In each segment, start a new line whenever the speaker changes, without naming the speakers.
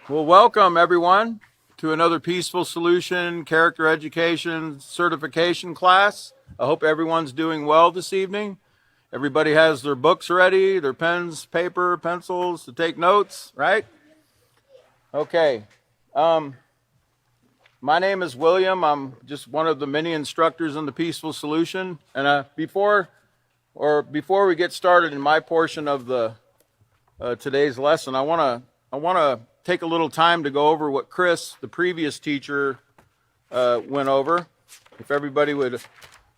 Well, welcome everyone to another Peaceful Solution Character Education Certification class. I hope everyone's doing well this evening. Everybody has their books ready, their pens, paper, pencils to take notes, right? Okay. My name is William. I'm just one of the many instructors in the Peaceful Solution. And before we get started in my portion of the today's lesson, I want to take a little time to go over what Chris, the previous teacher, went over. If everybody would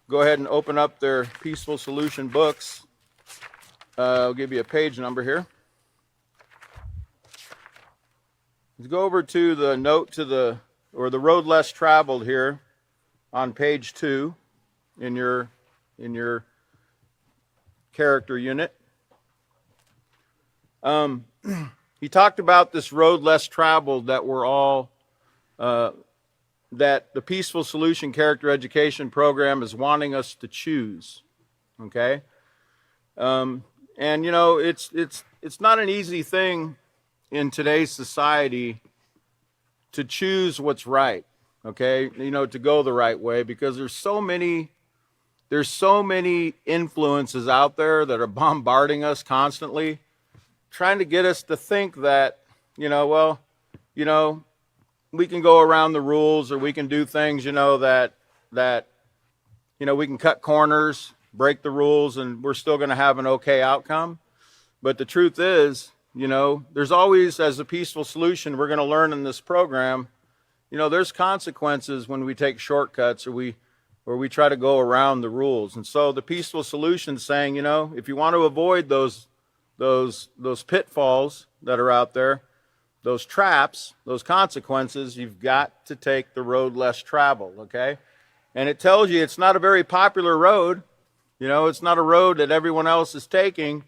go ahead and open up their Peaceful Solution books, I'll give you a page number here. Let's go over to the note to the road less traveled here on page 2 in your character unit. He talked about this road less traveled that we're all, that the Peaceful Solution Character Education Program is wanting us to choose. Okay, and you know it's not an easy thing in today's society to choose what's right. Okay, you know, to go the right way, because there's so many influences out there that are bombarding us constantly, trying to get us to think that, we can go around the rules, or we can do things, that we can cut corners, break the rules, and we're still going to have an okay outcome. But the truth is, there's always, as a Peaceful Solution, we're going to learn in this program, there's consequences when we take shortcuts or we try to go around the rules. And so the Peaceful Solution is saying, if you want to avoid those pitfalls that are out there, those traps, those consequences, you've got to take the road less traveled, okay? And it tells you it's not a very popular road. It's not a road that everyone else is taking,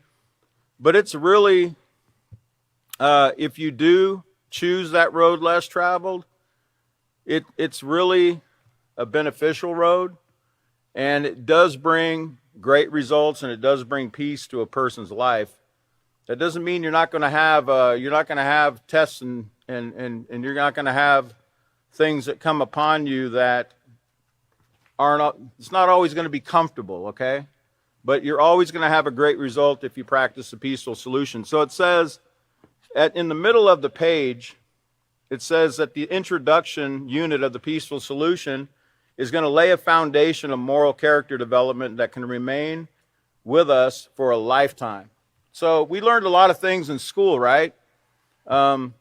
but it's really, if you do choose that road less traveled, it's really a beneficial road, and it does bring great results, and it does bring peace to a person's life. That doesn't mean you're not going to have tests and you're not going to have things that come upon you that it's not always going to be comfortable, okay? But you're always going to have a great result if you practice the Peaceful Solution. So it says, in the middle of the page, it says that the introduction unit of the Peaceful Solution is going to lay a foundation of moral character development that can remain with us for a lifetime. So we learned a lot of things in school, right? And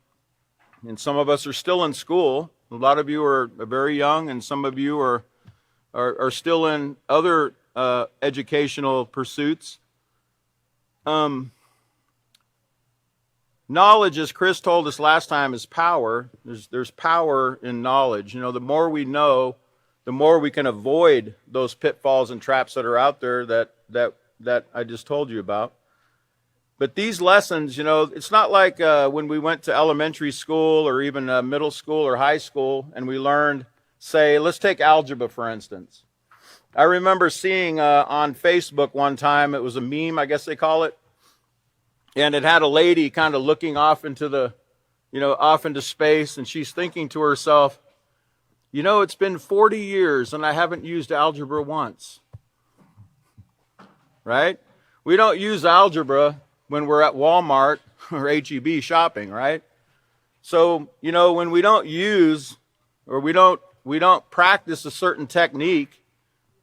some of us are still in school. A lot of you are very young, and some of you are still in other educational pursuits. Knowledge, as Chris told us last time, is power. There's power in knowledge. The more we know, the more we can avoid those pitfalls and traps that are out there that I just told you about. But these lessons, it's not like when we went to elementary school or even middle school or high school and we learned, say, let's take algebra, for instance. I remember seeing on Facebook one time, it was a meme, I guess they call it, and it had a lady kind of looking off into off into space, and she's thinking to herself, it's been 40 years and I haven't used algebra once. Right? We don't use algebra when we're at Walmart or HEB shopping, right? So, when we don't use or we don't practice a certain technique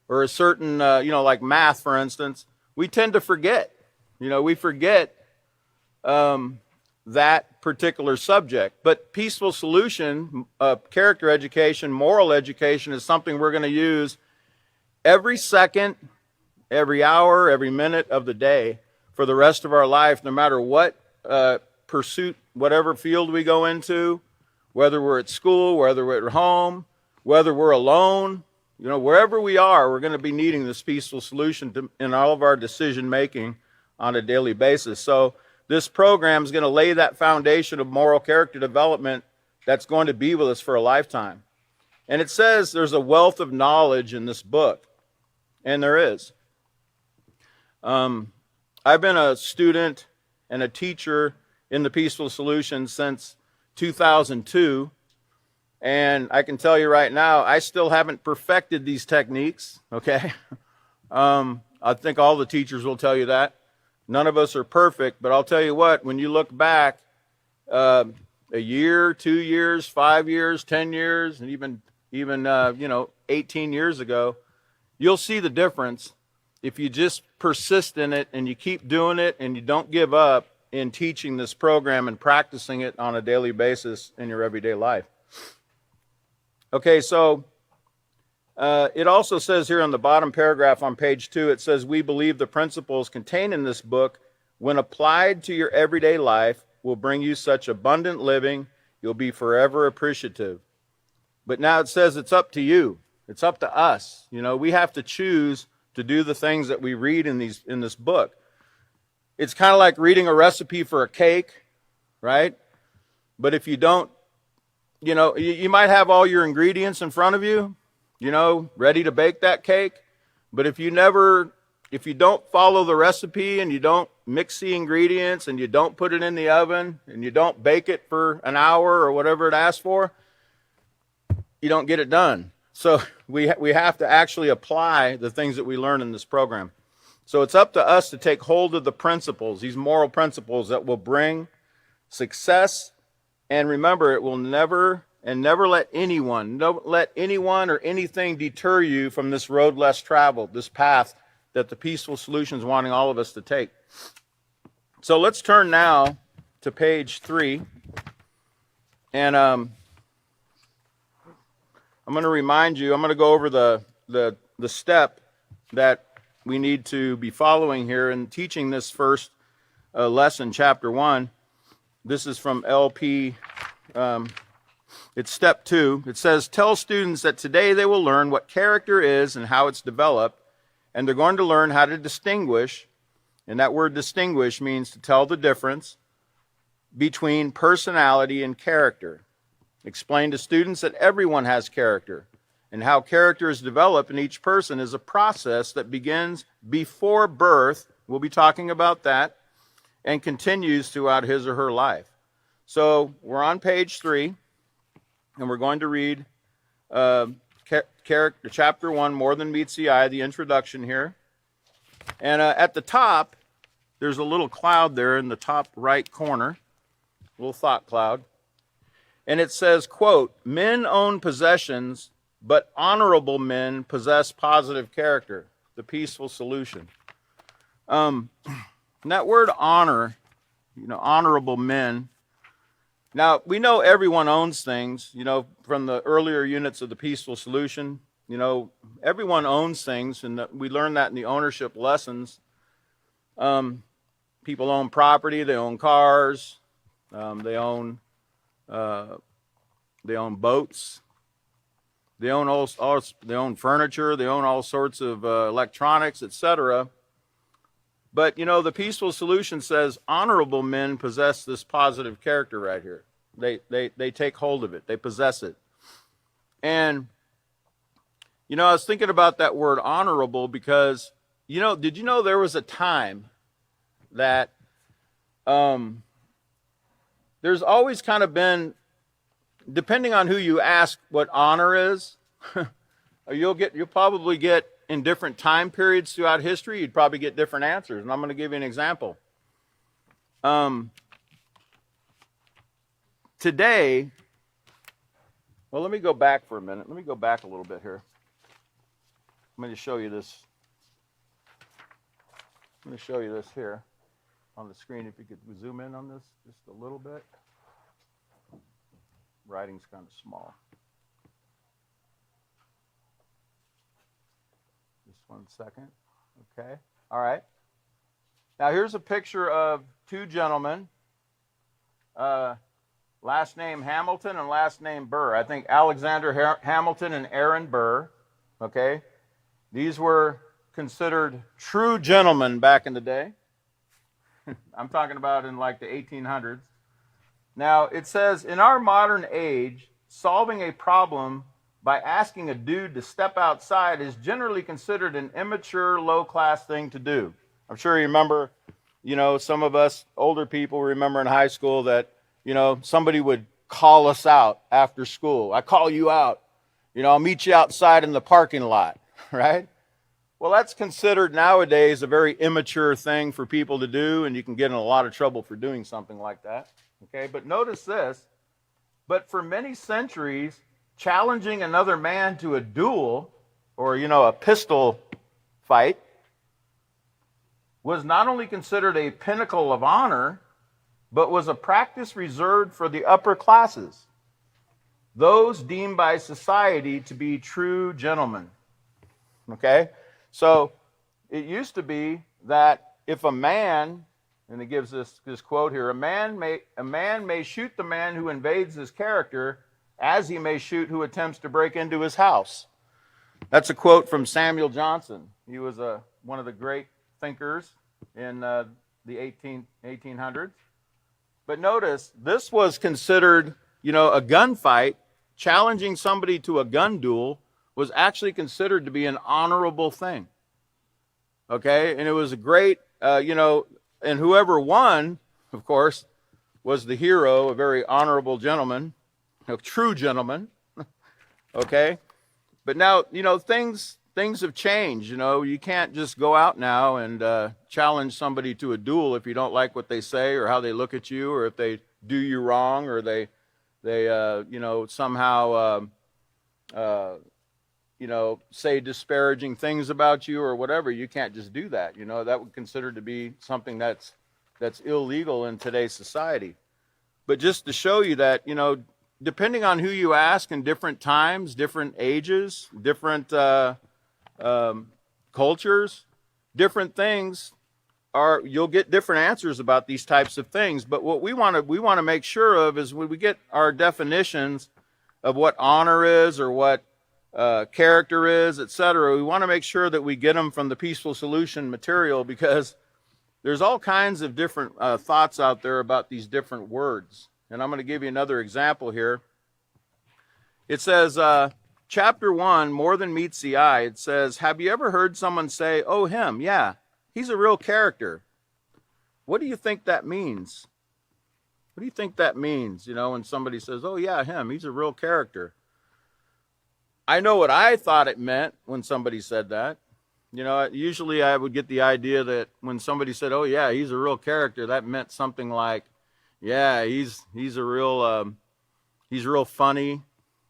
or a certain, like math, for instance, we tend to forget. We forget that particular subject. But Peaceful Solution, character education, moral education is something we're going to use every second, every hour, every minute of the day for the rest of our life, no matter what pursuit, whatever field we go into, whether we're at school, whether we're at home, whether we're alone, wherever we are, we're going to be needing this Peaceful Solution in all of our decision making on a daily basis. So this program is going to lay that foundation of moral character development that's going to be with us for a lifetime. And it says there's a wealth of knowledge in this book, and there is. I've been a student and a teacher in the Peaceful Solution since 2002. And I can tell you right now, I still haven't perfected these techniques, okay? I think all the teachers will tell you that. None of us are perfect, but I'll tell you what, when you look back a year, 2 years, 5 years, 10 years, and even 18 years ago, you'll see the difference if you just persist in it and you keep doing it and you don't give up in teaching this program and practicing it on a daily basis in your everyday life. Okay, so it also says here on the bottom paragraph on page 2, it says, we believe the principles contained in this book, when applied to your everyday life, will bring you such abundant living, you'll be forever appreciative. But now it says it's up to you. It's up to us. You know, we have to choose to do the things that we read in this book. It's kind of like reading a recipe for a cake, right? But if you don't, you know, you might have all your ingredients in front of you, you know, ready to bake that cake. But if you don't follow the recipe and you don't mix the ingredients and you don't put it in the oven and you don't bake it for an hour or whatever it asks for, you don't get it done. So we have to actually apply the things that we learn in this program. So it's up to us to take hold of the principles, these moral principles that will bring success. And remember, it will never let anyone or anything deter you from this road less traveled, this path that the Peaceful Solution is wanting all of us to take. So let's turn now to page 3. And I'm going to remind you, I'm going to go over the step that we need to be following here in teaching this first lesson, chapter 1. This is from LP, it's step 2. It says, tell students that today they will learn what character is and how it's developed, and they're going to learn how to distinguish, and that word distinguish means to tell the difference between personality and character. Explain to students that everyone has character, and how character is developed in each person is a process that begins before birth. We'll be talking about that, and continues throughout his or her life. So we're on page 3, and we're going to read chapter 1, More Than Meets the Eye, the introduction here. And at the top, there's a little cloud there in the top right corner, a little thought cloud. And it says, quote, men own possessions, but honorable men possess positive character, the Peaceful Solution. And that word honor, you know, honorable men. Now, we know everyone owns things, you know, from the earlier units of the Peaceful Solution. You know, everyone owns things, and we learned that in the ownership lessons. People own property, they own cars, they own boats, they own furniture, they own all sorts of electronics, etc. But, you know, the Peaceful Solution says honorable men possess this positive character right here. They take hold of it. They possess it. And, you know, I was thinking about that word honorable because, you know, did you know there was a time that there's always kind of been, depending on who you ask what honor is, you'll probably get in different time periods throughout history, you'd probably get different answers. And I'm going to give you an example. Today, well, let me go back for a minute. Let me go back a little bit here. I'm going to show you this. I'm going to show you this here on the screen. If you could zoom in on this just a little bit. Writing's kind of small. Just 1 second. Okay. All right. Now here's a picture of two gentlemen. Last name Hamilton and last name Burr. I think Alexander Hamilton and Aaron Burr. Okay. These were considered true gentlemen back in the day. I'm talking about in like the 1800s. Now, it says, in our modern age, solving a problem by asking a dude to step outside is generally considered an immature, low-class thing to do. I'm sure you remember, you know, some of us older people remember in high school that, you know, somebody would call us out after school. I call you out. I'll meet you outside in the parking lot, right? Well, that's considered nowadays a very immature thing for people to do, and you can get in a lot of trouble for doing something like that. Okay, but notice this. But for many centuries, challenging another man to a duel or, a pistol fight was not only considered a pinnacle of honor, but was a practice reserved for the upper classes, those deemed by society to be true gentlemen. Okay? So it used to be that if a man, and it gives this quote here, a man may shoot the man who invades his character as he may shoot who attempts to break into his house. That's a quote from Samuel Johnson. He was one of the great thinkers in the 1800s. But notice, this was considered, a gunfight. Challenging somebody to a gun duel was actually considered to be an honorable thing. Okay? And it was a great, and whoever won, of course, was the hero, a very honorable gentleman, a true gentleman. Okay? But now, things have changed. You can't just go out now and challenge somebody to a duel if you don't like what they say or how they look at you, or if they do you wrong, or they somehow say disparaging things about you or whatever. You can't just do that. That would consider to be something that's illegal in today's society. But just to show you that, depending on who you ask in different times, different ages, different cultures, different things you'll get different answers about these types of things. But what we want to make sure of is when we get our definitions of what honor is or what character is, etc., we want to make sure that we get them from the Peaceful Solution material, because there's all kinds of different thoughts out there about these different words. And I'm going to give you another example here. It says, chapter 1, More Than Meets the Eye, it says, have you ever heard someone say, oh, him, yeah, he's a real character? What do you think that means? What do you think that means, when somebody says, oh, yeah, him, he's a real character? I know what I thought it meant when somebody said that. Usually I would get the idea that when somebody said, oh, yeah, he's a real character, that meant something like, yeah, he's real funny,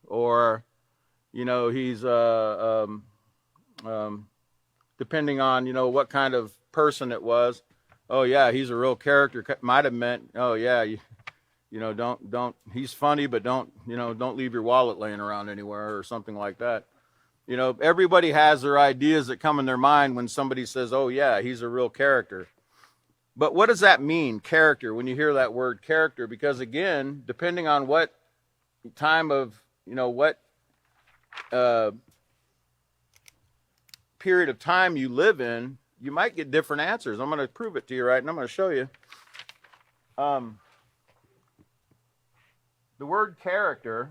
or, he's, depending on, what kind of person it was. Oh, yeah, he's a real character. Might have meant, oh, yeah, don't, he's funny, but don't leave your wallet laying around anywhere or something like that. Everybody has their ideas that come in their mind when somebody says, oh, yeah, he's a real character. But what does that mean, character, when you hear that word character? Because, again, depending on what time of, what period of time you live in, you might get different answers. I'm going to prove it to you, right? And I'm going to show you. The word character,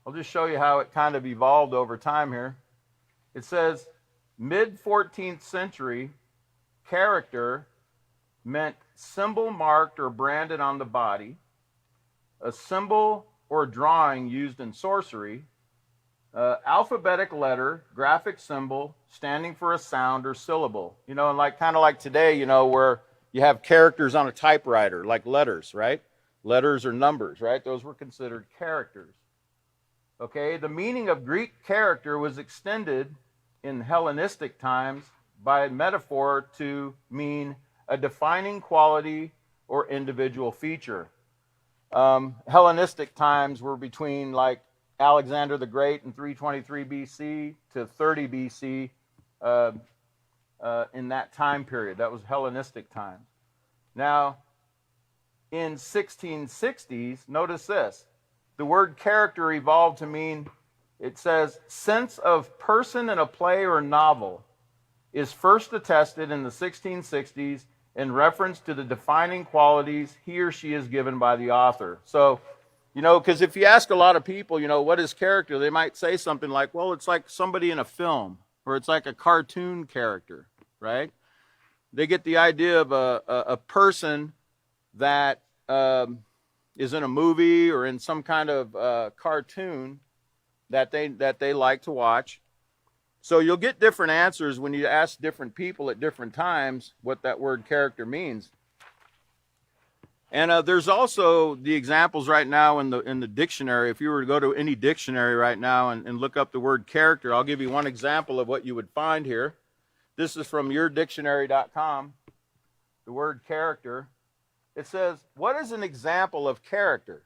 I'll just show you how it kind of evolved over time here. It says, mid-14th century, character meant symbol marked or branded on the body, a symbol or drawing used in sorcery, alphabetic letter, graphic symbol, standing for a sound or syllable. And kind of like today, where you have characters on a typewriter, like letters, right? Letters or numbers, right? Those were considered characters. Okay, the meaning of Greek character was extended in Hellenistic times by metaphor to mean a defining quality or individual feature. Hellenistic times were between like Alexander the Great in 323 BC to 30 BC in that time period. That was Hellenistic times. Now, in 1660s, notice this. The word character evolved to mean, it says, sense of person in a play or novel is first attested in the 1660s in reference to the defining qualities he or she is given by the author. So, because if you ask a lot of people, what is character, they might say something like, well, it's like somebody in a film, or it's like a cartoon character, right? They get the idea of a person that is in a movie or in some kind of cartoon that they like to watch. So you'll get different answers when you ask different people at different times what that word character means. And there's also the examples right now in the dictionary. If you were to go to any dictionary right now and look up the word character, I'll give you one example of what you would find here. This is from yourdictionary.com. The word character. It says, what is an example of character?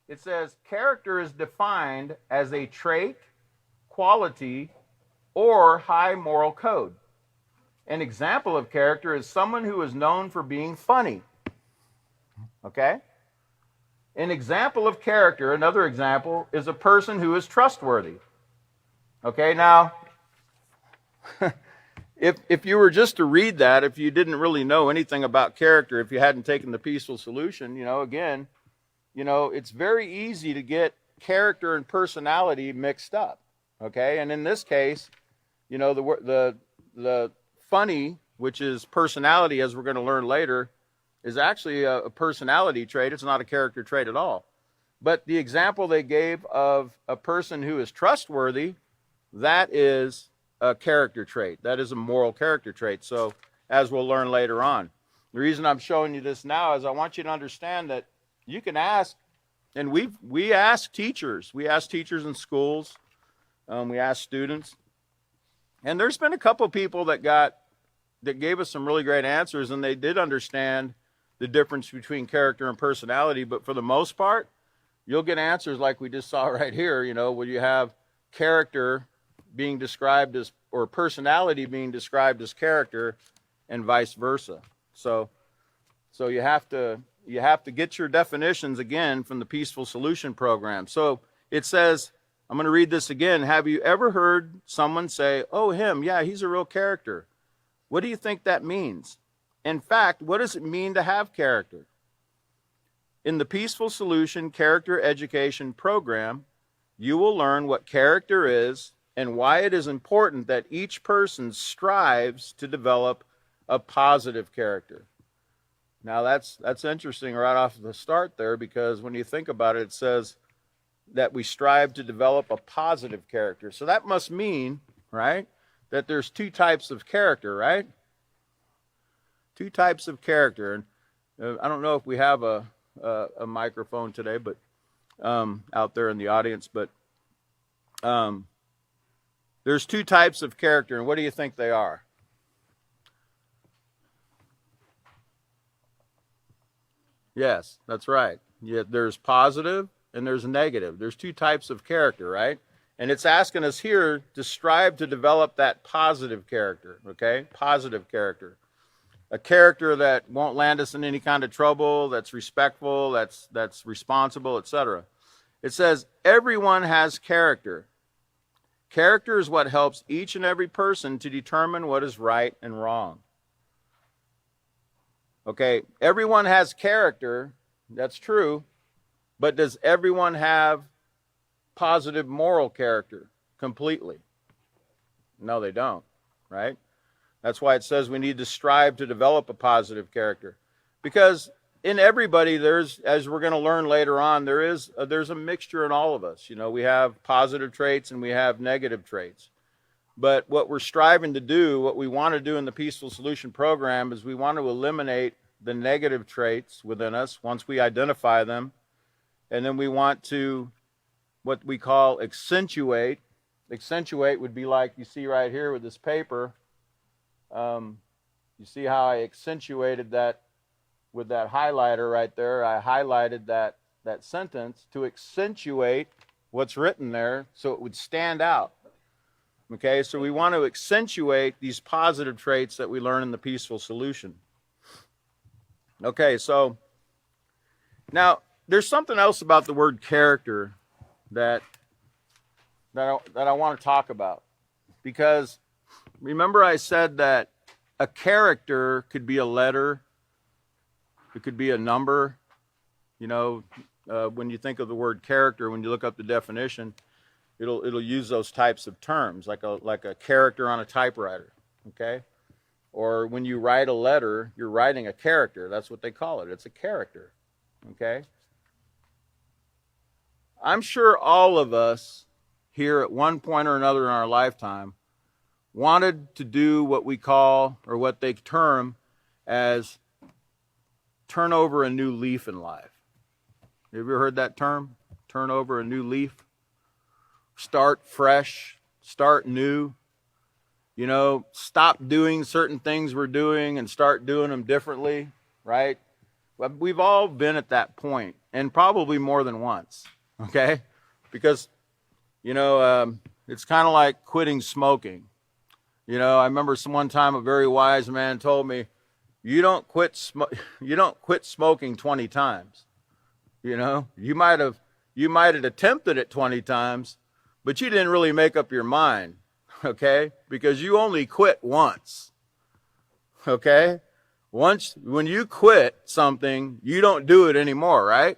It says, character is defined as a trait, quality, or high moral code. An example of character is someone who is known for being funny. Okay? An example of character, another example, is a person who is trustworthy. Okay, now, if you were just to read that, if you didn't really know anything about character, if you hadn't taken the Peaceful Solution, again, it's very easy to get character and personality mixed up. Okay, and in this case, the funny, which is personality, as we're going to learn later, is actually a personality trait. It's not a character trait at all. But the example they gave of a person who is trustworthy, that is a character trait. That is a moral character trait. So, as we'll learn later on. The reason I'm showing you this now is I want you to understand that you can ask, and we ask teachers. We ask teachers in schools. We ask students. And there's been a couple people that gave us some really great answers, and they did understand the difference between character and personality. But for the most part, you'll get answers like we just saw right here, where you have character being described as, or personality being described as character, and vice versa. So you have to get your definitions again from the Peaceful Solution program. So it says, I'm going to read this again. Have you ever heard someone say, oh, him, yeah, he's a real character? What do you think that means? In fact, what does it mean to have character? In the Peaceful Solution Character Education Program, you will learn what character is and why it is important that each person strives to develop a positive character. Now that's interesting right off the start there, because when you think about it, it says that we strive to develop a positive character. So that must mean, right, that there's two types of character, right? Two types of character. And I don't know if we have a microphone today, but out there in the audience, but there's two types of character, and what do you think they are? Yes, that's right. Yeah, there's positive and there's negative. There's two types of character, right? And it's asking us here to strive to develop that positive character, okay? Positive character. A character that won't land us in any kind of trouble, that's respectful, that's responsible, etc. It says, everyone has character. Character is what helps each and every person to determine what is right and wrong. Okay, everyone has character, that's true, but does everyone have positive moral character completely? No, they don't, right? That's why it says we need to strive to develop a positive character. Because in everybody, there's, as we're going to learn later on, there's a mixture in all of us. We have positive traits and we have negative traits. But what we're striving to do, what we want to do in the Peaceful Solution program, is we want to eliminate the negative traits within us once we identify them. And then we want to, what we call accentuate. Accentuate would be like you see right here with this paper. You see how I accentuated that with that highlighter right there. I highlighted that sentence to accentuate what's written there so it would stand out. Okay, so we want to accentuate these positive traits that we learn in the Peaceful Solution. Okay, so now there's something else about the word character that I want to talk about. Because remember I said that a character could be a letter, it could be a number. When you think of the word character, when you look up the definition, it'll use those types of terms, like a character on a typewriter, okay? Or when you write a letter, you're writing a character. That's what they call it. It's a character, Okay? I'm sure all of us here at one point or another in our lifetime wanted to do what we call, or what they term as, turn over a new leaf in life. Have you ever heard that term? Turn over a new leaf? Start fresh, start new. You know, stop doing certain things we're doing and start doing them differently, right? We've all been at that point, and probably more than once, okay? Because, you know, it's kind of like quitting smoking. You know, I remember one time a very wise man told me, you don't quit smoking 20 times. You know, you might have attempted it 20 times, but you didn't really make up your mind, okay? Because you only quit once, okay? When you quit something, you don't do it anymore, right?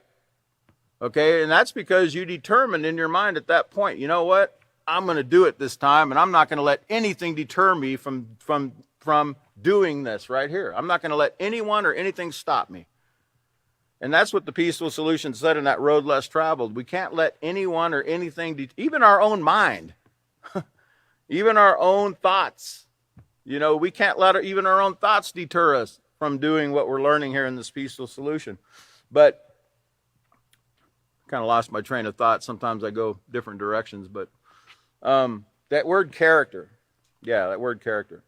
Okay, and that's because you determined in your mind at that point, you know what? I'm going to do it this time, and I'm not going to let anything deter me from doing this right here. I'm not going to let anyone or anything stop me. And that's what the peaceful solution said in that road less traveled. We can't let anyone or anything, even our own mind, even our own thoughts, you know, we can't let even our own thoughts deter us from doing what we're learning here in this peaceful solution. But kind of lost my train of thought. Sometimes I go different directions, but that word character. Yeah, that word character.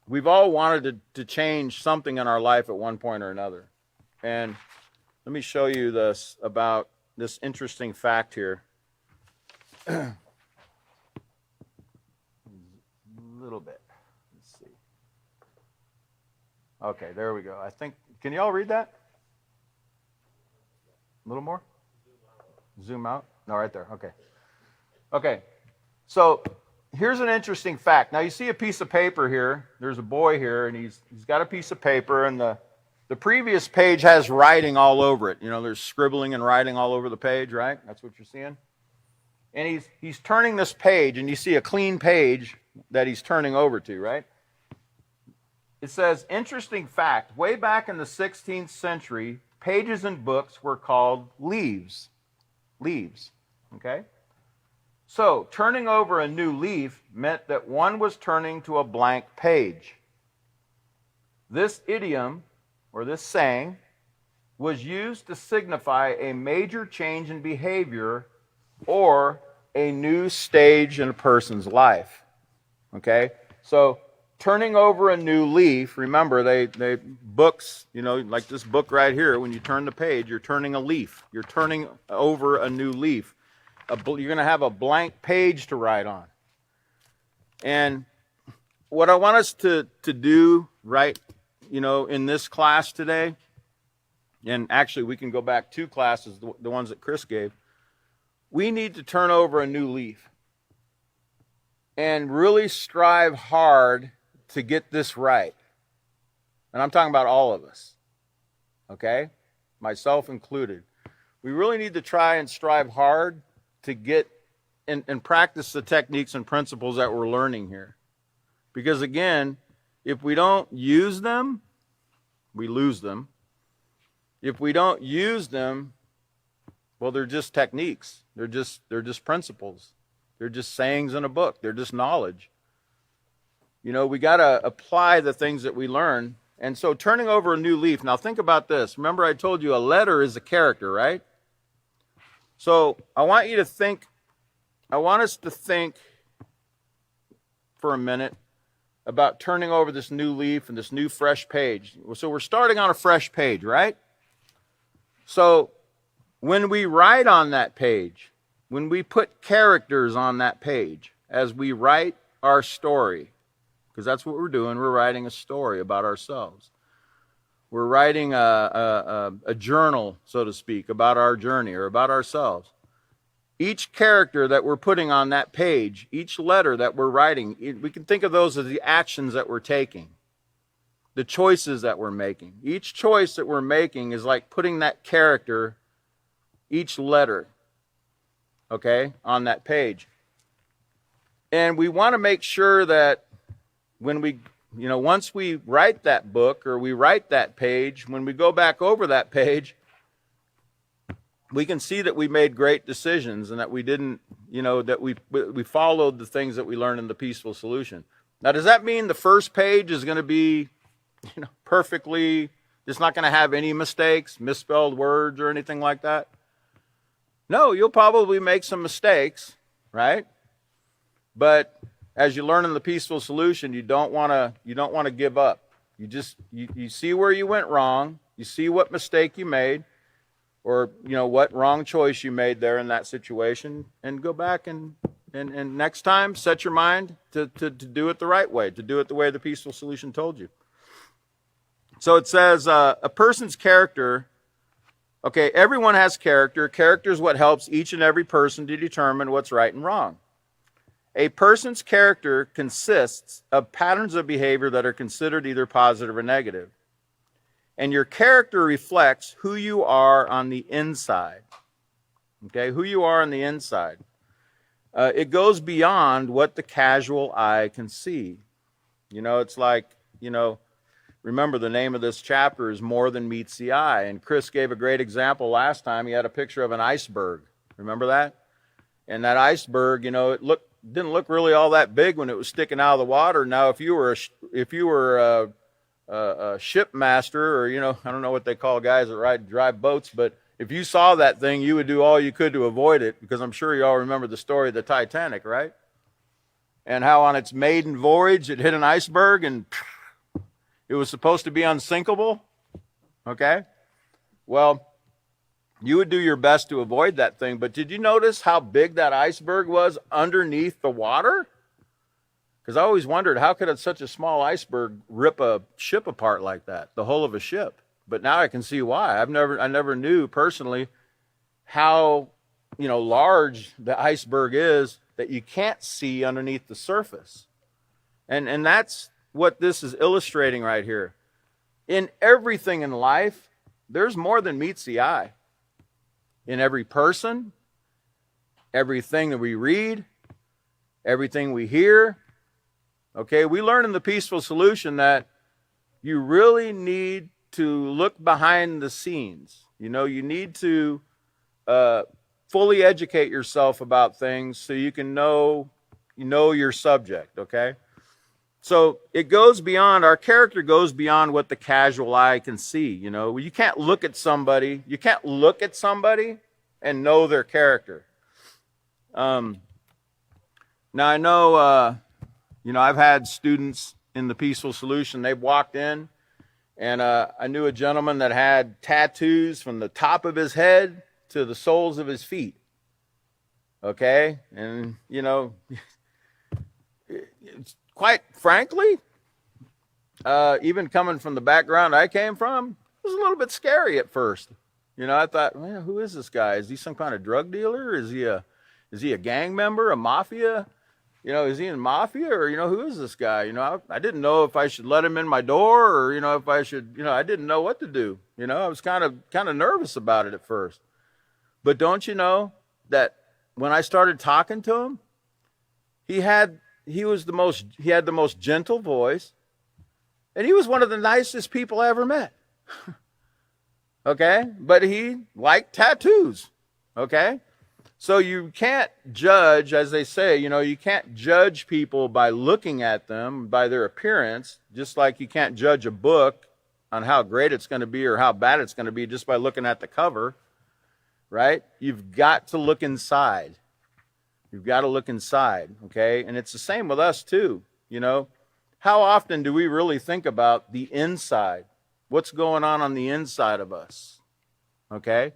We've all wanted to change something in our life at one point or another. And let me show you this about this interesting fact here. A little bit. Let's see. Okay, there we go. I think, can you all read that? A little more? Zoom out? No, right there. Okay. Okay. So here's an interesting fact. Now you see a piece of paper here. There's a boy here, and he's got a piece of paper, and the previous page has writing all over it. You know, there's scribbling and writing all over the page, right? That's what you're seeing. And he's turning this page, and you see a clean page that he's turning over to, right? It says, interesting fact, way back in the 16th century, pages in books were called leaves. Leaves, okay? So, turning over a new leaf meant that one was turning to a blank page. This idiom, or this saying, was used to signify a major change in behavior or a new stage in a person's life. Okay? So, turning over a new leaf, remember, they books, you know, like this book right here, when you turn the page, you're turning a leaf. You're turning over a new leaf. You're going to have a blank page to write on. And what I want us to do, right, you know, in this class today, and actually we can go back 2 classes, the ones that Chris gave, we need to turn over a new leaf and really strive hard to get this right. And I'm talking about all of us, okay? Myself included. We really need to try and strive hard to get and practice the techniques and principles that we're learning here. Because again, if we don't use them, we lose them. If we don't use them, well, they're just techniques. They're just principles. They're just sayings in a book. They're just knowledge. You know, we got to apply the things that we learn. And so turning over a new leaf. Now think about this. Remember I told you a letter is a character, right? So I want us to think for a minute about turning over this new leaf and this new fresh page. So we're starting on a fresh page, right? So when we write on that page, when we put characters on that page, as we write our story, because that's what we're doing, we're writing a story about ourselves. We're writing a journal, so to speak, about our journey or about ourselves. Each character that we're putting on that page, each letter that we're writing, we can think of those as the actions that we're taking, the choices that we're making. Each choice that we're making is like putting that character, each letter, okay, on that page. And we want to make sure that when we once we write that book or we write that page, when we go back over that page, we can see that we made great decisions and that we didn't, that we followed the things that we learned in the peaceful solution. Now, does that mean the first page is going to be, perfectly, it's not going to have any mistakes, misspelled words or anything like that? No, you'll probably make some mistakes, right? But as you learn in the peaceful solution, you don't want to give up. You see where you went wrong, you see what mistake you made, or what wrong choice you made there in that situation, and go back and next time set your mind to do it the right way, to do it the way the peaceful solution told you. So it says a person's character. Okay, everyone has character. Character is what helps each and every person to determine what's right and wrong. A person's character consists of patterns of behavior that are considered either positive or negative. And your character reflects who you are on the inside. Okay, who you are on the inside. It goes beyond what the casual eye can see. It's like, remember the name of this chapter is More Than Meets the Eye. And Chris gave a great example last time. He had a picture of an iceberg. Remember that? And that iceberg, it didn't look really all that big when it was sticking out of the water. Now, if you were a ship master, or I don't know what they call guys that drive boats, but if you saw that thing, you would do all you could to avoid it, because I'm sure you all remember the story of the Titanic, right? And how on its maiden voyage it hit an iceberg and it was supposed to be unsinkable. Okay? Well, you would do your best to avoid that thing, but did you notice how big that iceberg was underneath the water? Because I always wondered, how could such a small iceberg rip a ship apart like that, the hull of a ship? But now I can see why. I never knew personally how large the iceberg is that you can't see underneath the surface. And that's what this is illustrating right here. In everything in life, there's more than meets the eye. In every person, everything that we read, everything we hear. Okay, we learn in the peaceful solution that you really need to look behind the scenes. You need to fully educate yourself about things so you can know your subject, okay? So it goes beyond, our character goes beyond what the casual eye can see. You can't look at somebody and know their character. Now I know, I've had students in the peaceful solution, they've walked in, and I knew a gentleman that had tattoos from the top of his head to the soles of his feet. Okay? And, quite frankly, even coming from the background I came from, it was a little bit scary at first. I thought, man, who is this guy? Is he some kind of drug dealer? Is he a gang member, a mafia? Is he in mafia, or, who is this guy? I didn't know if I should let him in my door, or, if I should, I didn't know what to do. I was kind of nervous about it at first. But don't you know that when I started talking to him, he had the most gentle voice, and he was one of the nicest people I ever met. Okay? But he liked tattoos. Okay? So you can't judge, as they say, you can't judge people by looking at them, by their appearance, just like you can't judge a book on how great it's going to be or how bad it's going to be just by looking at the cover, right? You've got to look inside. You've got to look inside, okay? And it's the same with us too, How often do we really think about the inside? What's going on the inside of us, okay?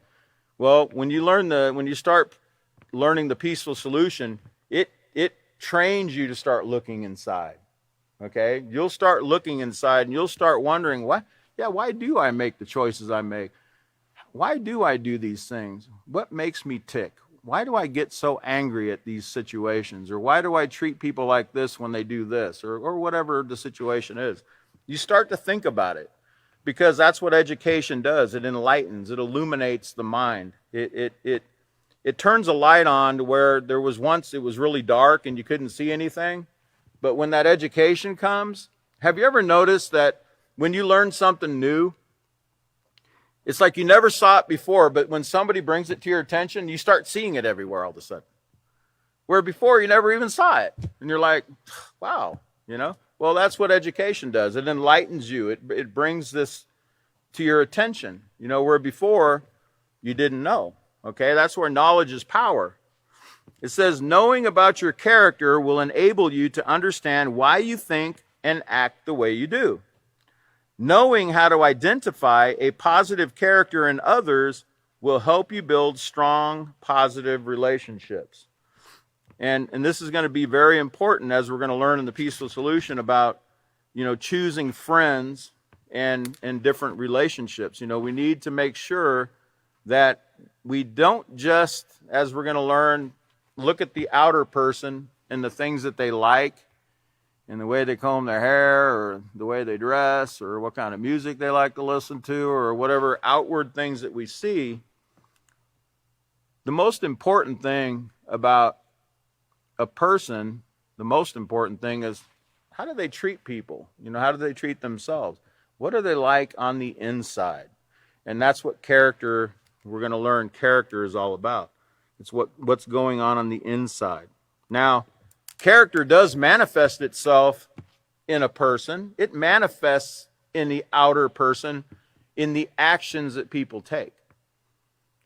Well, when you start learning the peaceful solution, it trains you to start looking inside. Okay? You'll start looking inside and you'll start wondering, why do I make the choices I make? Why do I do these things? What makes me tick? Why do I get so angry at these situations? Or why do I treat people like this when they do this? Or whatever the situation is. You start to think about it, because that's what education does. It enlightens, it illuminates the mind. It turns a light on to where there was once it was really dark and you couldn't see anything. But when that education comes, have you ever noticed that when you learn something new, it's like you never saw it before, but when somebody brings it to your attention, you start seeing it everywhere all of a sudden. Where before you never even saw it. And you're like, wow, you know? Well, that's what education does. It enlightens you. It brings this to your attention, you know, where before you didn't know. Okay, that's where knowledge is power. It says, knowing about your character will enable you to understand why you think and act the way you do. Knowing how to identify a positive character in others will help you build strong, positive relationships. And this is going to be very important as we're going to learn in the Peaceful Solution about, you know, choosing friends and different relationships. You know, we need to make sure that we don't just, as we're going to learn, look at the outer person and the things that they like and the way they comb their hair or the way they dress or what kind of music they like to listen to or whatever outward things that we see. The most important thing about a person, the most important thing is, how do they treat people? You know, how do they treat themselves? What are they like on the inside? And that's what character, we're going to learn character is all about. It's what's going on the inside. Now, character does manifest itself in a person. It manifests in the outer person, in the actions that people take.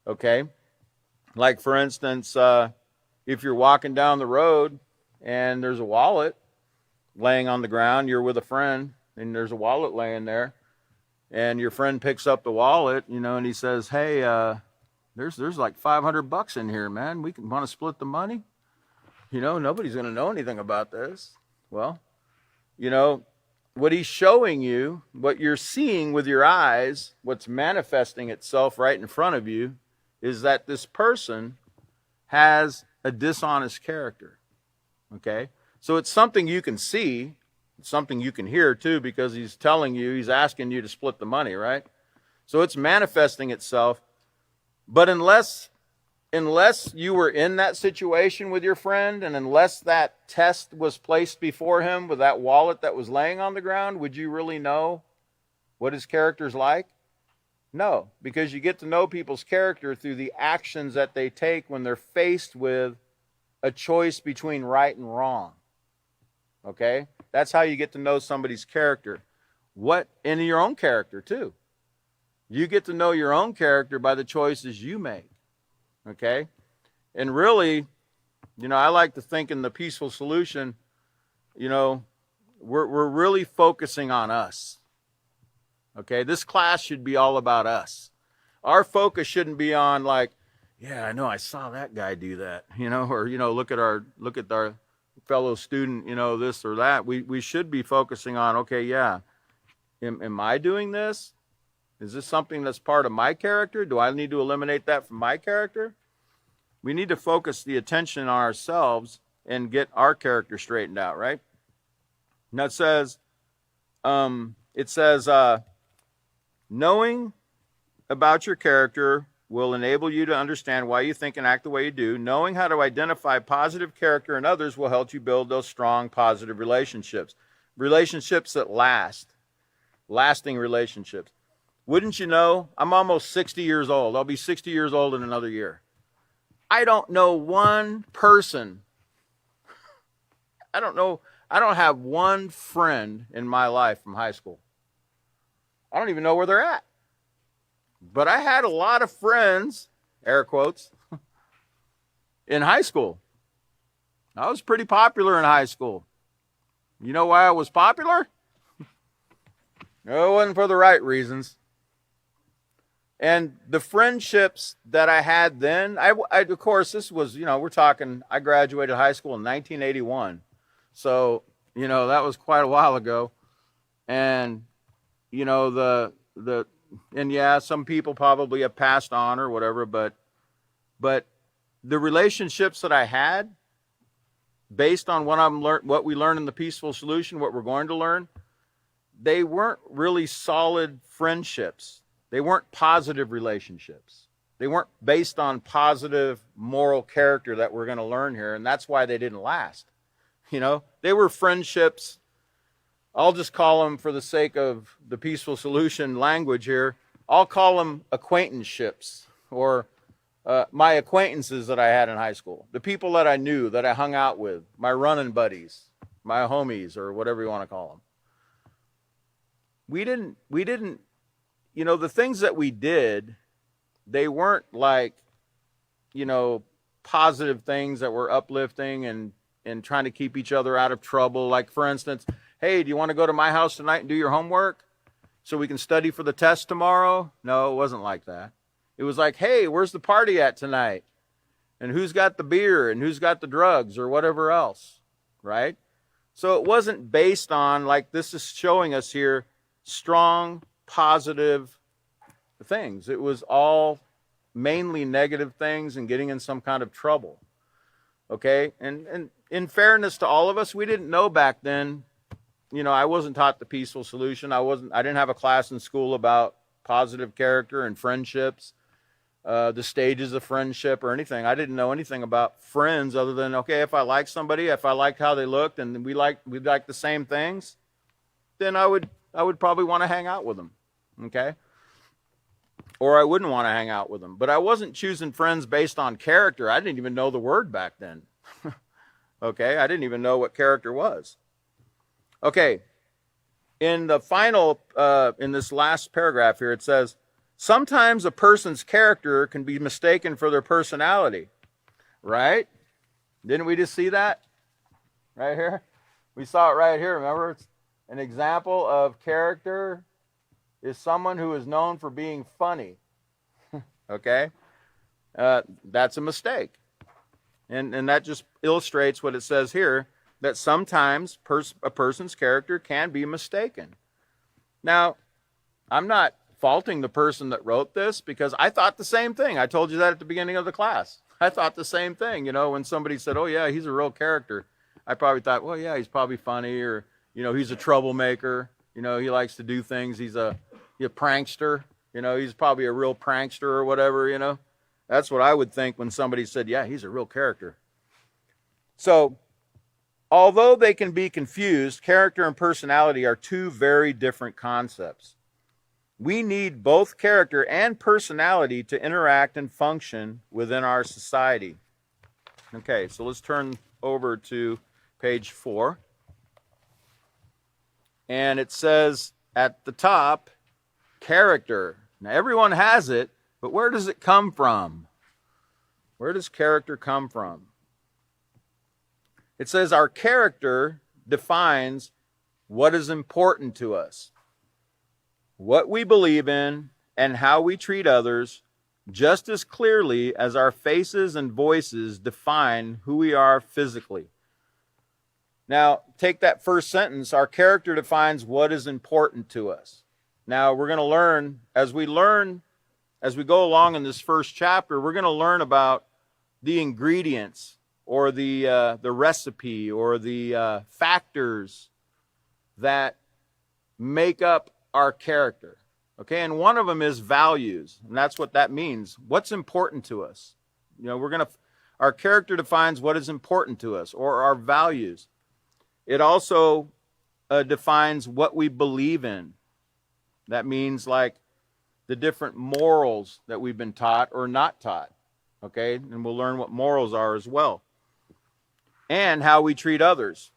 Okay? Like, for instance, if you're walking down the road and there's a wallet laying on the ground, you're with a friend and there's a wallet laying there, and your friend picks up the wallet, you know, and he says, hey, there's like $500 in here, man. We want to split the money. You know, nobody's going to know anything about this. Well, you know, what he's showing you, what you're seeing with your eyes, what's manifesting itself right in front of you, is that this person has a dishonest character. Okay? So it's something you can see, it's something you can hear too, because he's telling you, he's asking you to split the money, right? So it's manifesting itself. But unless you were in that situation with your friend, and unless that test was placed before him with that wallet that was laying on the ground, would you really know what his character's like? No, because you get to know people's character through the actions that they take when they're faced with a choice between right and wrong. Okay? That's how you get to know somebody's character. And your own character too. You get to know your own character by the choices you make. Okay? And really, you know, I like to think in the Peaceful Solution, you know, we're really focusing on us. Okay? This class should be all about us. Our focus shouldn't be on like, yeah, I know, I saw that guy do that, you know, or, you know, look at our fellow student, you know, this or that. We should be focusing on, okay, yeah, am I doing this? Is this something that's part of my character? Do I need to eliminate that from my character? We need to focus the attention on ourselves and get our character straightened out, right? And that says, knowing about your character will enable you to understand why you think and act the way you do. Knowing how to identify positive character in others will help you build those strong, positive relationships. Relationships that last. Lasting relationships. Wouldn't you know, I'm almost 60 years old. I'll be 60 years old in another year. I don't know one person. I don't have one friend in my life from high school. I don't even know where they're at. But I had a lot of friends, air quotes, in high school. I was pretty popular in high school. You know why I was popular? No, it wasn't for the right reasons. And the friendships that I had then, I of course, this was, you know, I graduated high school in 1981. So, you know, that was quite a while ago. And, you know, and yeah, some people probably have passed on or whatever, but the relationships that I had, based on what we learned in the Peaceful Solution, what we're going to learn, they weren't really solid friendships. They weren't positive relationships. They weren't based on positive moral character that we're going to learn here, and that's why they didn't last. You know, they were friendships I'll just call them, for the sake of the peaceful solution language here, I'll call them acquaintanceships, or my acquaintances that I had in high school, the people that I knew, that I hung out with, my running buddies, my homies, or whatever you want to call them. We didn't, you know, the things that we did, they weren't like, you know, positive things that were uplifting and trying to keep each other out of trouble. Like, for instance, hey, do you want to go to my house tonight and do your homework so we can study for the test tomorrow? No, it wasn't like that. It was like, hey, where's the party at tonight? And who's got the beer and who's got the drugs or whatever else, right? So it wasn't based on, like this is showing us here, strong, positive things. It was all mainly negative things and getting in some kind of trouble. Okay? And in fairness to all of us, we didn't know back then. You know, I wasn't taught the peaceful solution. I didn't have a class in school about positive character and friendships, the stages of friendship or anything. I didn't know anything about friends other than, okay, if I like somebody, if I liked how they looked and we liked the same things, then I would probably want to hang out with them. Okay? Or I wouldn't want to hang out with them. But I wasn't choosing friends based on character. I didn't even know the word back then. Okay? I didn't even know what character was. Okay. In the final, in this last paragraph here, it says, sometimes a person's character can be mistaken for their personality. Right? Didn't we just see that? Right here? We saw it right here. Remember? It's an example of character is someone who is known for being funny. Okay? That's a mistake. And that just illustrates what it says here, that sometimes a person's character can be mistaken. Now, I'm not faulting the person that wrote this, because I thought the same thing. I told you that at the beginning of the class. I thought the same thing. You know, when somebody said, oh yeah, he's a real character, I probably thought, well, yeah, he's probably funny, or, you know, he's a troublemaker. You know, he likes to do things. He's a prankster. You know, he's probably a real prankster or whatever, you know. That's what I would think when somebody said, yeah, he's a real character. So, although they can be confused, character and personality are two very different concepts. We need both character and personality to interact and function within our society. Okay, so let's turn over to page 4. And it says at the top, character. Now, everyone has it, but where does it come from? Where does character come from? It says our character defines what is important to us, what we believe in, and how we treat others, just as clearly as our faces and voices define who we are physically. Now, take that first sentence, our character defines what is important to us. Now, we're going to learn, as we go along in this first chapter, we're going to learn about the ingredients, or the recipe, or the factors that make up our character. Okay, and one of them is values, and that's what that means. What's important to us? You know, our character defines what is important to us, or our values. It also defines what we believe in. That means like the different morals that we've been taught or not taught. Okay, and we'll learn what morals are as well. And how we treat others,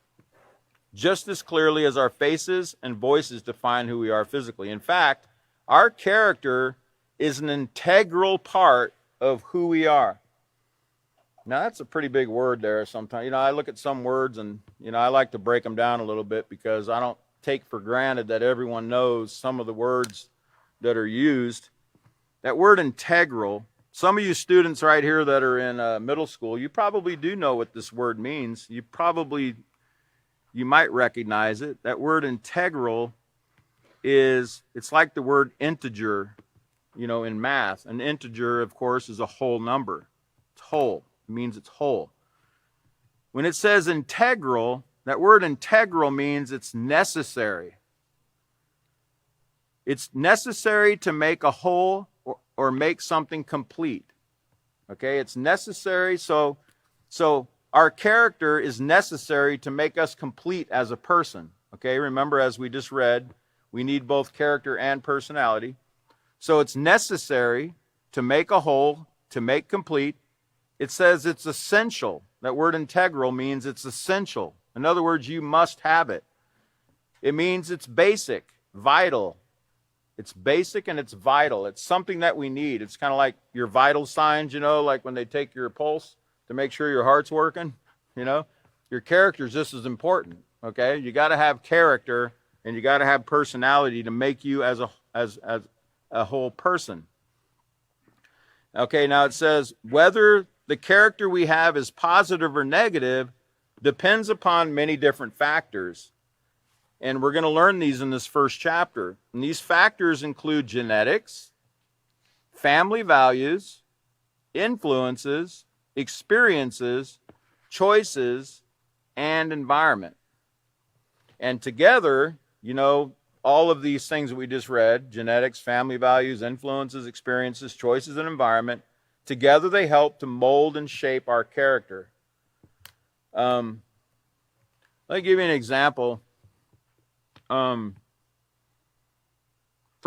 just as clearly as our faces and voices define who we are physically. In fact, our character is an integral part of who we are. Now, that's a pretty big word there sometimes. You know, I look at some words and, you know, I like to break them down a little bit, because I don't take for granted that everyone knows some of the words that are used. That word integral, some of you students right here that are in middle school, you probably do know what this word means. You might recognize it. That word integral it's like the word integer, you know, in math. An integer, of course, is a whole number. It's whole. It means it's whole. When it says integral, that word integral means it's necessary. It's necessary to make a whole or make something complete. Okay, it's necessary. So our character is necessary to make us complete as a person. Okay, remember, as we just read, we need both character and personality. So it's necessary to make a whole, to make complete. It says it's essential. That word integral means it's essential. In other words, you must have it. It means it's basic, vital. It's basic and it's vital. It's something that we need. It's kind of like your vital signs, you know, like when they take your pulse to make sure your heart's working, you know. Your character is just as important, okay? You got to have character and you got to have personality to make you as a whole person. Okay, now it says whether the character we have is positive or negative depends upon many different factors. And we're going to learn these in this first chapter. And these factors include genetics, family values, influences, experiences, choices, and environment. And together, you know, all of these things that we just read, genetics, family values, influences, experiences, choices, and environment, together they help to mold and shape our character. Let me give you an example. For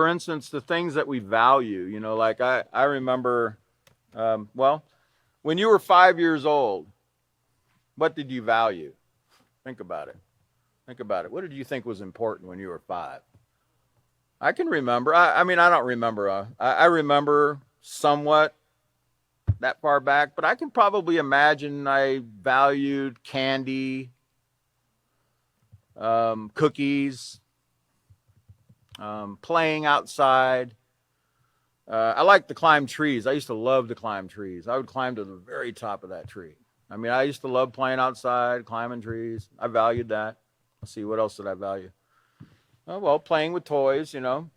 instance, the things that we value, you know, like I remember, when you were 5 years old, what did you value? Think about it. Think about it. What did you think was important when you were 5? I can remember. I mean, I don't remember. I remember somewhat that far back, but I can probably imagine I valued candy, cookies, playing outside. I like to climb trees. I used to love to climb trees. I would climb to the very top of that tree. I mean, I used to love playing outside, climbing trees. I valued that. Let's see, what else did I value? Well, playing with toys, you know.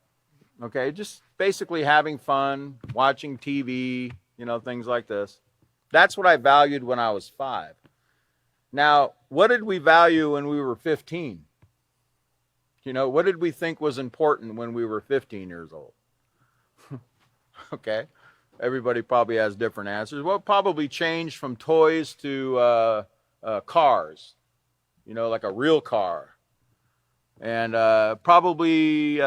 Okay, just basically having fun, watching TV, you know, things like this. That's what I valued when I was 5. Now, what did we value when we were 15? You know, what did we think was important when we were 15 years old? Okay, everybody probably has different answers. Well, it probably changed from toys to cars, you know, like a real car. And probably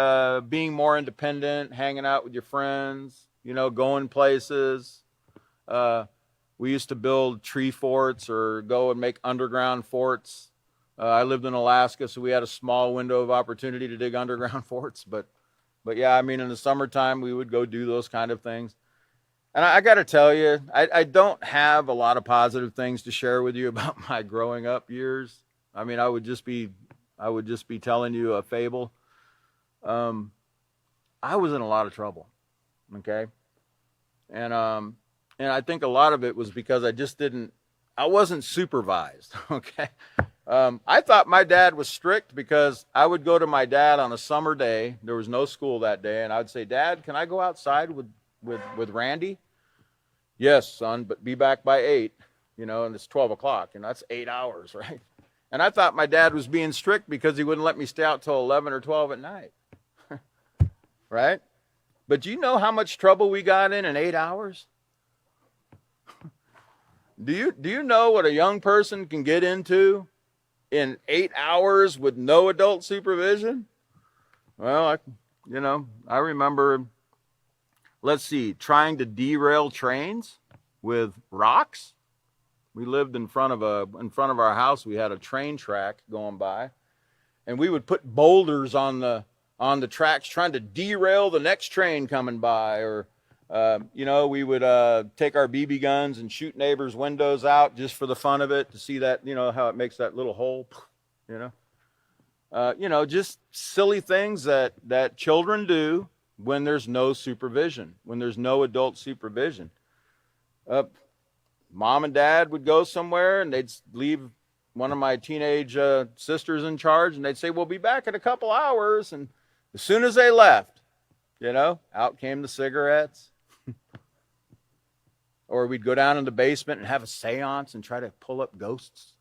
being more independent, hanging out with your friends, you know, going places. We used to build tree forts or go and make underground forts. I lived in Alaska, so we had a small window of opportunity to dig underground forts. But yeah, I mean, in the summertime, we would go do those kind of things. And I got to tell you, I don't have a lot of positive things to share with you about my growing up years. I mean, I would just be telling you a fable. I was in a lot of trouble, okay? And I think a lot of it was because I wasn't supervised, okay? I thought my dad was strict because I would go to my dad on a summer day. There was no school that day, and I would say, Dad, can I go outside with Randy? Yes, son, but be back by 8, you know, and it's 12 o'clock, and that's 8 hours, right? And I thought my dad was being strict because he wouldn't let me stay out till 11 or 12 at night, right? But do you know how much trouble we got in 8 hours? Do you know what a young person can get into in 8 hours with no adult supervision? Well, I remember, let's see, trying to derail trains with rocks. We lived in front of our house. We had a train track going by, and we would put boulders on the tracks trying to derail the next train coming by. Or we would take our BB guns and shoot neighbors' windows out just for the fun of it, to see that, you know, how it makes that little hole, you know. Just silly things that children do when there's no supervision, when there's no adult supervision. Mom and Dad would go somewhere, and they'd leave one of my teenage sisters in charge, and they'd say, we'll be back in a couple hours. And as soon as they left, you know, out came the cigarettes. Or we'd go down in the basement and have a seance and try to pull up ghosts.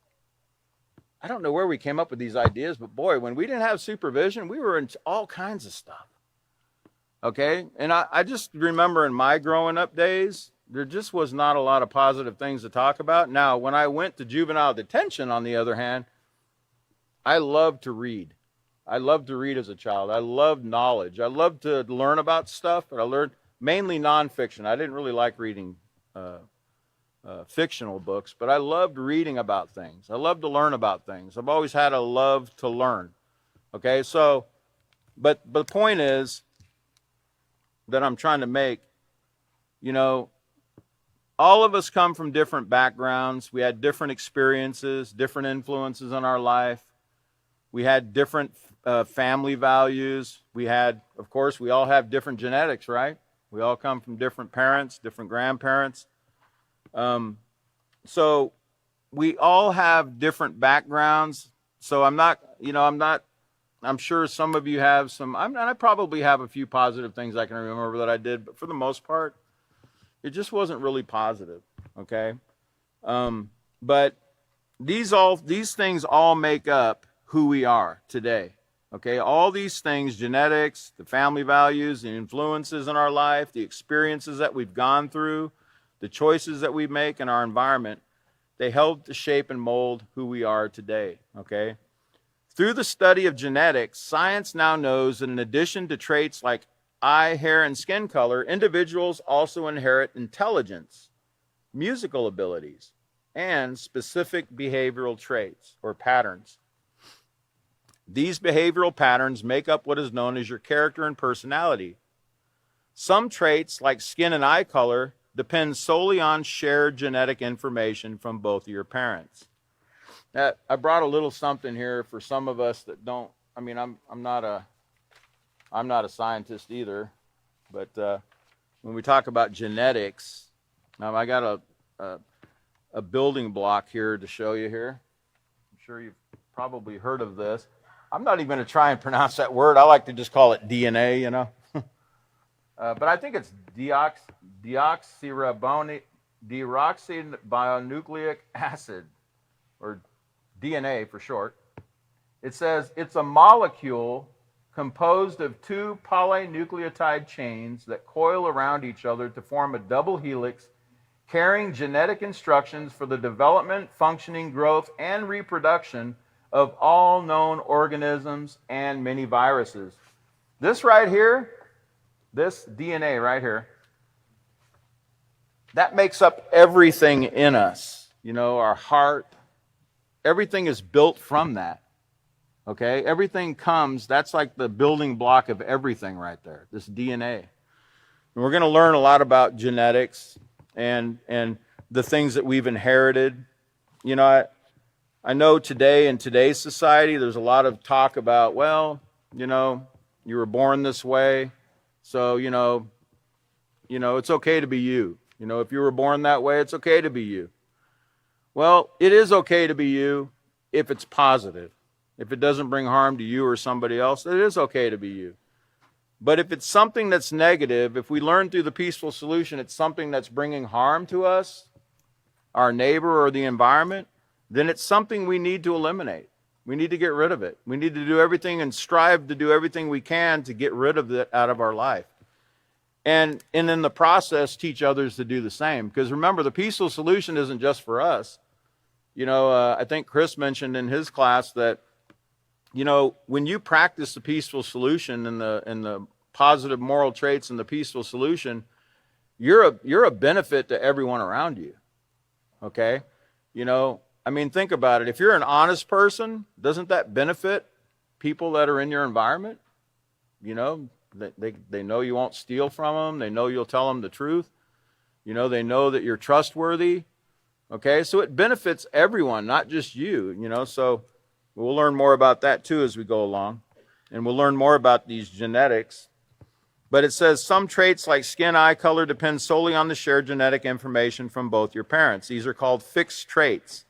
I don't know where we came up with these ideas, but boy, when we didn't have supervision, we were into all kinds of stuff. Okay? And I just remember in my growing up days, there just was not a lot of positive things to talk about. Now, when I went to juvenile detention, on the other hand, I loved to read. I loved to read as a child. I loved knowledge. I loved to learn about stuff, but I learned mainly nonfiction. I didn't really like reading fictional books, but I loved reading about things. I loved to learn about things. I've always had a love to learn. Okay, so, but the point is that I'm trying to make, you know, all of us come from different backgrounds. We had different experiences, different influences in our life. We had different family values. We had, of course, we all have different genetics, right? We all come from different parents, different grandparents. So we all have different backgrounds. So I'm sure some of you have some, I probably have a few positive things I can remember that I did, but for the most part, it just wasn't really positive, okay? But these things all make up who we are today, okay? All these things, genetics, the family values, the influences in our life, the experiences that we've gone through, the choices that we make in our environment, they help to shape and mold who we are today, okay? Through the study of genetics, science now knows that in addition to traits like eye, hair, and skin color, individuals also inherit intelligence, musical abilities, and specific behavioral traits or patterns. These behavioral patterns make up what is known as your character and personality. Some traits, like skin and eye color, depend solely on shared genetic information from both of your parents. Now, I brought a little something here for some of us that don't. I mean, I'm not a scientist either, but when we talk about genetics, I got a building block here to show you here. I'm sure you've probably heard of this. I'm not even going to try and pronounce that word. I like to just call it DNA, you know. But I think it's deoxyribonucleic acid, or DNA for short. It says it's a molecule composed of two polynucleotide chains that coil around each other to form a double helix, carrying genetic instructions for the development, functioning, growth, and reproduction of all known organisms and many viruses. This right here, this DNA right here, that makes up everything in us. You know, our heart, everything is built from that. Okay? Everything comes, that's like the building block of everything right there, this DNA. And we're going to learn a lot about genetics and the things that we've inherited. You know, I know today in today's society, there's a lot of talk about, well, you know, you were born this way, so, you know, it's okay to be you. You know, if you were born that way, it's okay to be you. Well, it is okay to be you if it's positive. If it doesn't bring harm to you or somebody else, it is okay to be you. But if it's something that's negative, if we learn through the peaceful solution it's something that's bringing harm to us, our neighbor or the environment, then it's something we need to eliminate. We need to get rid of it. We need to do everything and strive to do everything we can to get rid of it out of our life. And in the process, teach others to do the same. Because remember, the peaceful solution isn't just for us. You know, I think Chris mentioned in his class that, you know, when you practice the peaceful solution and the positive moral traits and the peaceful solution, you're a benefit to everyone around you. Okay? You know, I mean, think about it. If you're an honest person, doesn't that benefit people that are in your environment? You know, they know you won't steal from them. They know you'll tell them the truth. You know, they know that you're trustworthy. Okay, so it benefits everyone, not just you, you know. So we'll learn more about that too as we go along. And we'll learn more about these genetics. But it says some traits like skin, eye color depend solely on the shared genetic information from both your parents. These are called fixed traits,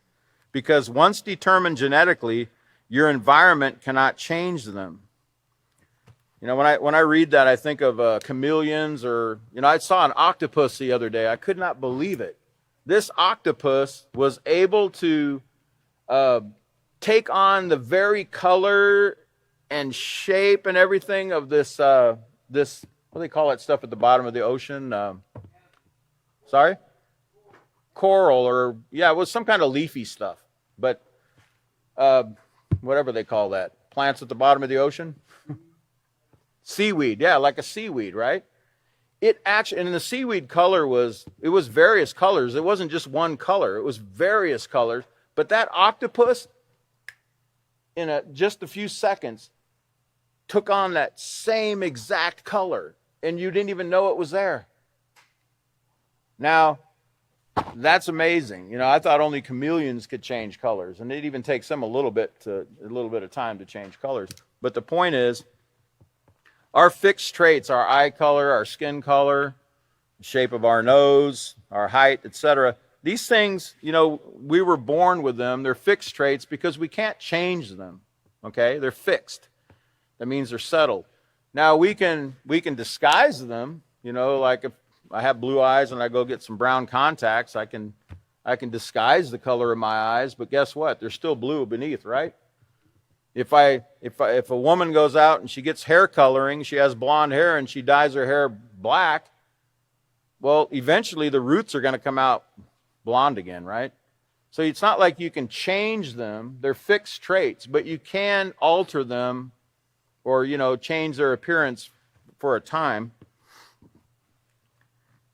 because once determined genetically, your environment cannot change them. You know, when I read that, I think of chameleons, or, you know, I saw an octopus the other day. I could not believe it. This octopus was able to take on the very color and shape and everything of this, what do they call that stuff at the bottom of the ocean? Sorry? Coral, or, yeah, it was some kind of leafy stuff. But whatever they call that. plants at the bottom of the ocean? Seaweed, yeah, like a seaweed, right? It actually, and the seaweed color it was various colors. It wasn't just one color. It was various colors. But that octopus, in just a few seconds, took on that same exact color, and you didn't even know it was there. Now, that's amazing. You know, I thought only chameleons could change colors, and it even takes them a little bit of time to change colors. But the point is, our fixed traits, our eye color, our skin color, the shape of our nose, our height, etc. These things, you know, we were born with them. They're fixed traits because we can't change them. Okay, they're fixed. That means they're settled. Now we can disguise them. You know, like if I have blue eyes and I go get some brown contacts, I can disguise the color of my eyes. But guess what? They're still blue beneath, right? If a woman goes out and she gets hair coloring, she has blonde hair and she dyes her hair black, well, eventually the roots are going to come out blonde again, right? So it's not like you can change them. They're fixed traits, but you can alter them or, you know, change their appearance for a time.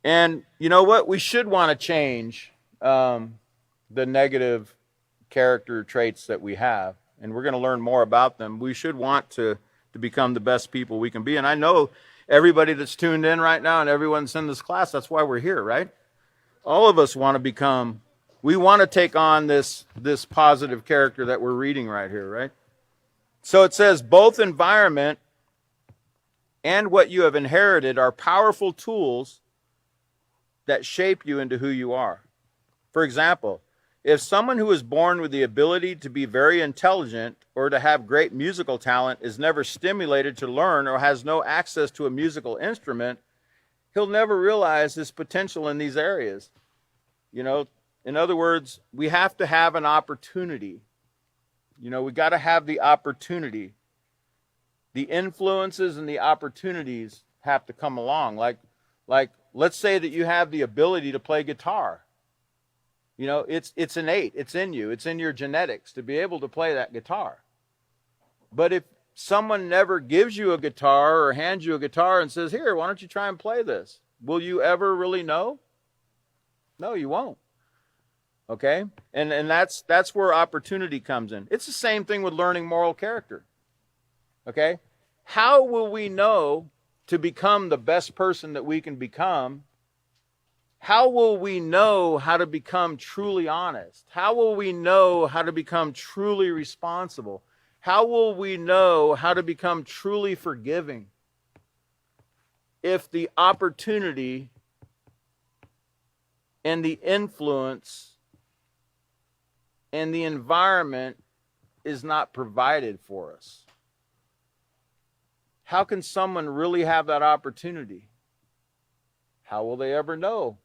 And you know what? We should want to change the negative character traits that we have. And we're going to learn more about them. We should want to become the best people we can be. And I know everybody that's tuned in right now and everyone's in this class, that's why we're here, right? All of us want to we want to take on this positive character that we're reading right here, right? So it says, both environment and what you have inherited are powerful tools that shape you into who you are. For example, if someone who is born with the ability to be very intelligent or to have great musical talent is never stimulated to learn or has no access to a musical instrument, he'll never realize his potential in these areas. You know, in other words, we have to have an opportunity. You know, we got to have the opportunity. The influences and the opportunities have to come along. Like let's say that you have the ability to play guitar. You know, it's innate. It's in you. It's in your genetics to be able to play that guitar. But if someone never gives you a guitar or hands you a guitar and says, here, why don't you try and play this? Will you ever really know? No, you won't. Okay? And that's where opportunity comes in. It's the same thing with learning moral character. Okay? How will we know to become the best person that we can become? How will we know how to become truly honest? How will we know how to become truly responsible? How will we know how to become truly forgiving? If the opportunity and the influence and the environment is not provided for us. How can someone really have that opportunity? How will they ever know?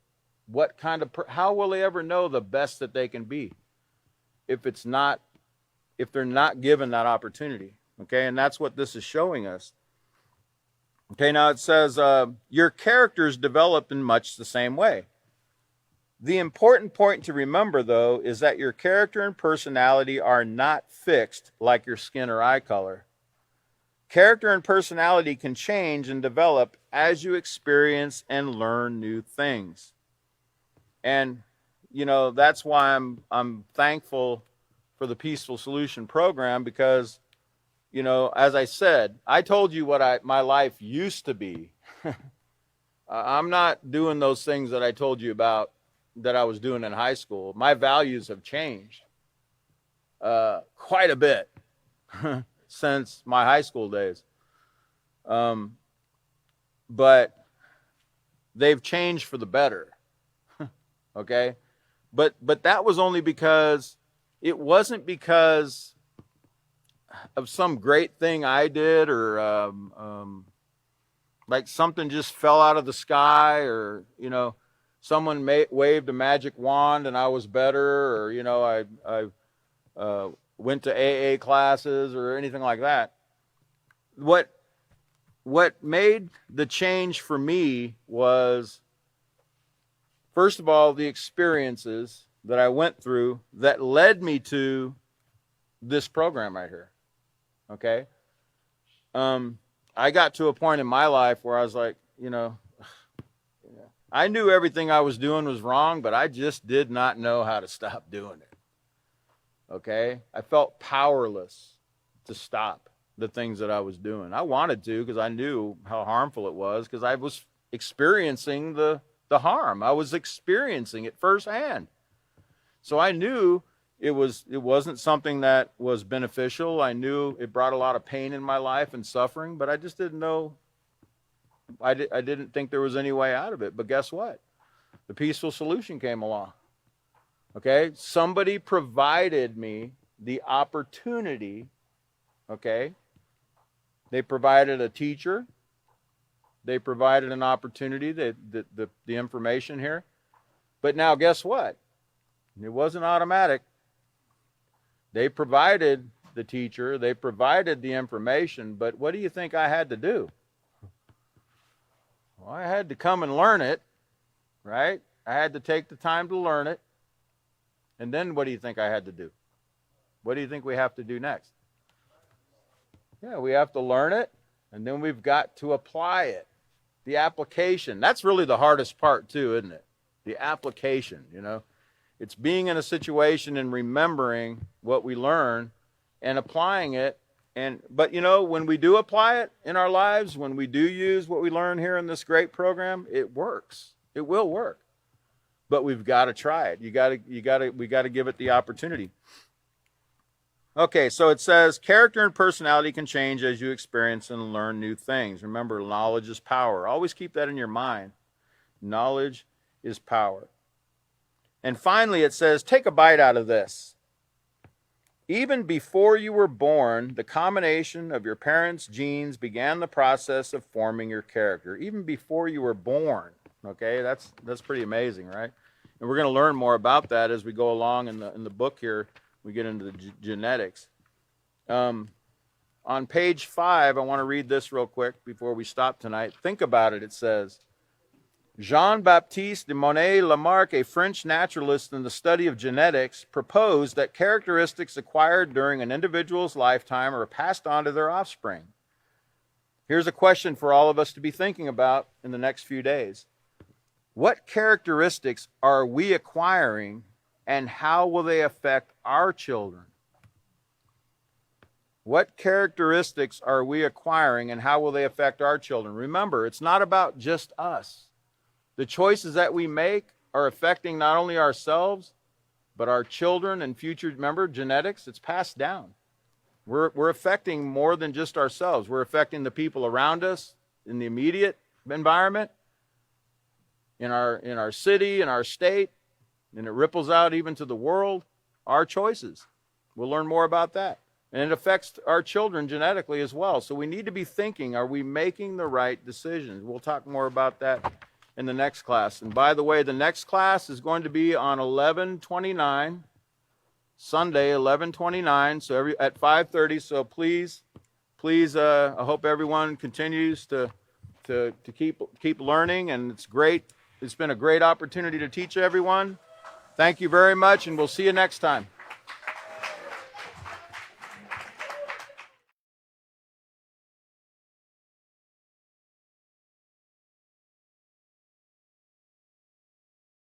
How will they ever know the best that they can be if they're not given that opportunity? Okay, and that's what this is showing us. Okay, now it says, your characters develop in much the same way. The important point to remember, though, is that your character and personality are not fixed like your skin or eye color. Character and personality can change and develop as you experience and learn new things. And, you know, that's why I'm thankful for the Peaceful Solution program because, you know, as I said, I told you what my life used to be. I'm not doing those things that I told you about that I was doing in high school. My values have changed quite a bit since my high school days. But they've changed for the better. Okay? But that was only because it wasn't because of some great thing I did or like something just fell out of the sky or, you know, someone waved a magic wand and I was better or, you know, I went to AA classes or anything like that. What made the change for me was, first of all, the experiences that I went through that led me to this program right here. Okay. I got to a point in my life where I was like, I knew everything I was doing was wrong, but I just did not know how to stop doing it. Okay. I felt powerless to stop the things that I was doing. I wanted to because I knew how harmful it was, because I was experiencing the harm. I was experiencing it firsthand. So I knew it wasn't something that was beneficial. I knew it brought a lot of pain in my life and suffering, but I just didn't know. I didn't think there was any way out of it. But guess what? The peaceful solution came along. Okay? Somebody provided me the opportunity. Okay? They provided a teacher. They provided an opportunity, the information here. But now guess what? It wasn't automatic. They provided the teacher. They provided the information. But what do you think I had to do? Well, I had to come and learn it, right? I had to take the time to learn it. And then what do you think I had to do? What do you think we have to do next? Yeah, we have to learn it, and then we've got to apply it. The application. That's really the hardest part too, isn't it? The application, It's being in a situation and remembering what we learn and applying it. But when we do apply it in our lives, when we do use what we learn here in this great program, it works. It will work. But we've got to try it. We got to give it the opportunity. Okay, so it says character and personality can change as you experience and learn new things. Remember, knowledge is power. Always keep that in your mind. Knowledge is power. And finally, it says, take a bite out of this. Even before you were born, the combination of your parents' genes began the process of forming your character. Even before you were born. Okay, that's pretty amazing, right? And we're going to learn more about that as we go along in the book here. We get into the genetics. On page 5, I want to read this real quick before we stop tonight. Think about it. It says, Jean-Baptiste de Monet-Lamarck, a French naturalist in the study of genetics, proposed that characteristics acquired during an individual's lifetime are passed on to their offspring. Here's a question for all of us to be thinking about in the next few days. What characteristics are we acquiring, and how will they affect our children? What characteristics are we acquiring, and how will they affect our children? Remember, it's not about just us. The choices that we make are affecting not only ourselves, but our children and future. Remember, genetics, it's passed down. We're affecting more than just ourselves. We're affecting the people around us in the immediate environment, in our city, in our state, and it ripples out even to the world. Our choices. We'll learn more about that. And it affects our children genetically as well. So we need to be thinking, are we making the right decisions? We'll talk more about that in the next class. And by the way, the next class is going to be on 11/29, Sunday, 11/29, so at 5:30. So please, I hope everyone continues to keep learning, and it's great. It's been a great opportunity to teach everyone. Thank you very much, and we'll see you next time.